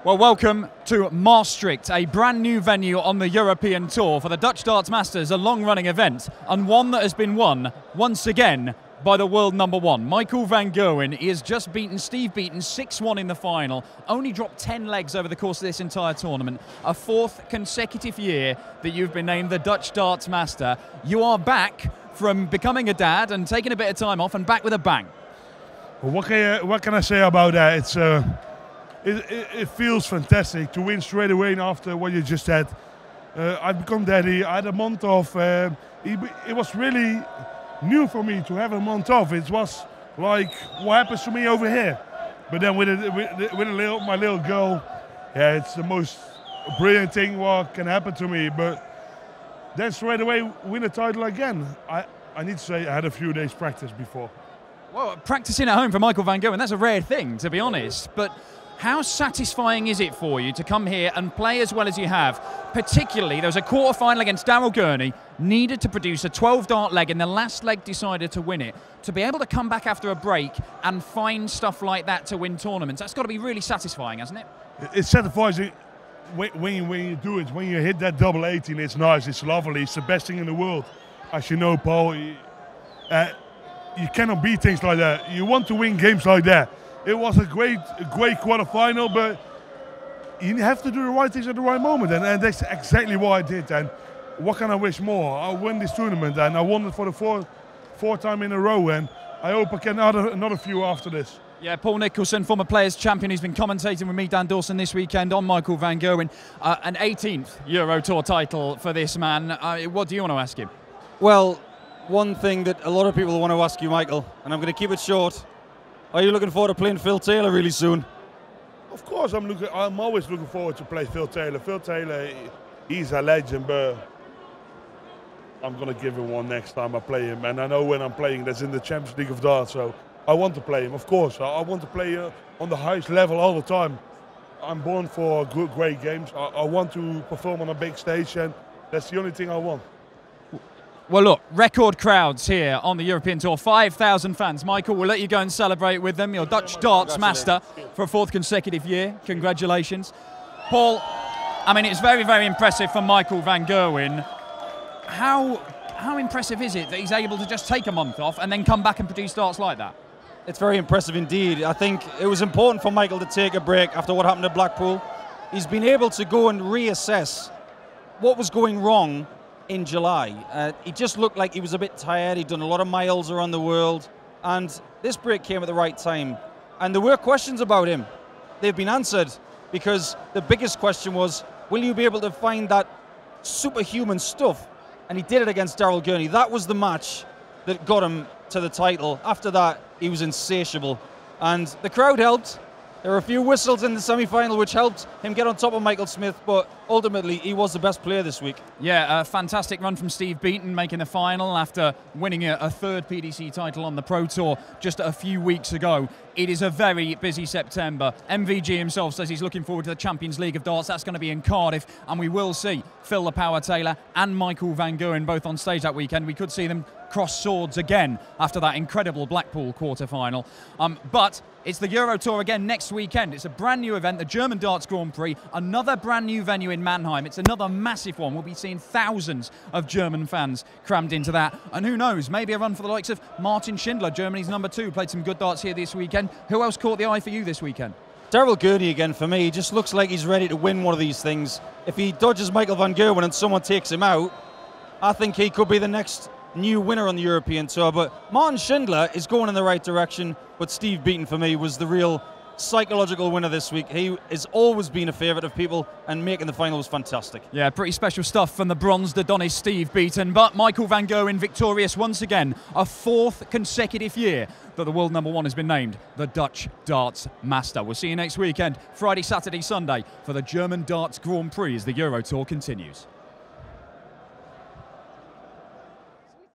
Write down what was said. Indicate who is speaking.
Speaker 1: Well, welcome to Maastricht, a brand new venue on the European Tour for the Dutch Darts Masters, a long-running event, and one that has been won, once again, by the world number one. Michael van Gerwen. He has just beaten Steve Beaton 6-1 in the final, only dropped 10 legs over the course of this entire tournament. A fourth consecutive year that you've been named the Dutch Darts Master. You are back from becoming a dad and taking a bit of time off and back with a bang.
Speaker 2: Well, what can I say about that? It feels fantastic to win straight away after what you just said. I've become daddy. I had a month off. It was really new for me to have a month off. It was like what happens to me over here. But then with my little girl, yeah, it's the most brilliant thing what can happen to me. But then straight away win a title again. I need to say I had a few days practice before.
Speaker 1: Well, practicing at home for Michael van Gerwen, that's a rare thing, to be honest. But how satisfying is it for you to come here and play as well as you have? Particularly, there was a quarter-final against Daryl Gurney, needed to produce a 12-dart leg, and the last leg decided to win it. To be able to come back after a break and find stuff like that to win tournaments, that's got to be really satisfying, hasn't it?
Speaker 2: It's satisfying when you do it. When you hit that double 18, it's nice, it's lovely, it's the best thing in the world. As you know, Paul, you cannot beat things like that. You want to win games like that. It was a great quarter-final, but you have to do the right things at the right moment, and that's exactly what I did. And what can I wish more? I won this tournament, and I won it for the fourth time in a row, and I hope I can add another few after this.
Speaker 1: Yeah, Paul Nicholson, former Players Champion, who's been commentating with me, Dan Dawson, this weekend on Michael van Gerwen. An 18th Euro Tour title for this man. What do you want to ask him?
Speaker 3: Well, one thing that a lot of people want to ask you, Michael, and I'm going to keep it short. Are you looking forward to playing Phil Taylor really soon?
Speaker 2: Of course, I'm always looking forward to play Phil Taylor. Phil Taylor, he's a legend, but I'm going to give him one next time I play him. And I know when I'm playing, that's in the Champions League of Darts, so I want to play him, of course. I want to play on the highest level all the time. I'm born for great games. I want to perform on a big stage, and that's the only thing I want.
Speaker 1: Well, look, record crowds here on the European Tour, 5,000 fans. Michael, we'll let you go and celebrate with them. Your Dutch Darts Master for a fourth consecutive year. Congratulations. Paul, I mean, it's very, very impressive from Michael van Gerwen. How impressive is it that he's able to just take a month off and then come back and produce darts like that?
Speaker 3: It's very impressive indeed. I think it was important for Michael to take a break after what happened at Blackpool. He's been able to go and reassess what was going wrong in July. He just looked like he was a bit tired. He'd done a lot of miles around the world, and this break came at the right time. And there were questions about him. They've been answered, because the biggest question was, will you be able to find that superhuman stuff? And he did it against Daryl Gurney. That was the match that got him to the title. After that, he was insatiable. And the crowd helped. There were a few whistles in the semi-final which helped him get on top of Michael Smith, but ultimately he was the best player this week.
Speaker 1: Yeah, a fantastic run from Steve Beaton, making the final after winning a third PDC title on the Pro Tour just a few weeks ago. It is a very busy September. MVG himself says he's looking forward to the Champions League of Darts. That's going to be in Cardiff, and we will see Phil the Power Taylor and Michael van Gerwen both on stage that weekend. We could see them cross swords again after that incredible Blackpool quarter-final. But it's the Euro Tour again next weekend. It's a brand new event, the German Darts Grand Prix, another brand new venue in Mannheim. It's another massive one. We'll be seeing thousands of German fans crammed into that. And who knows, maybe a run for the likes of Martin Schindler, Germany's number 2, played some good darts here this weekend. Who else caught the eye for you this weekend?
Speaker 3: Daryl Gurney again for me. He just looks like he's ready to win one of these things. If he dodges Michael van Gerwen and someone takes him out, I think he could be the next new winner on the European Tour. But Martin Schindler is going in the right direction, but Steve Beaton for me was the real psychological winner this week. He has always been a favourite of people, and making the final was fantastic. Yeah,
Speaker 1: pretty special stuff from the bronzed Adonis Steve Beaton. But Michael van Gerwen victorious once again, a fourth consecutive year that the world number one has been named the Dutch Darts Master. We'll see you next weekend, Friday, Saturday, Sunday, for the German Darts Grand Prix as the Euro Tour continues.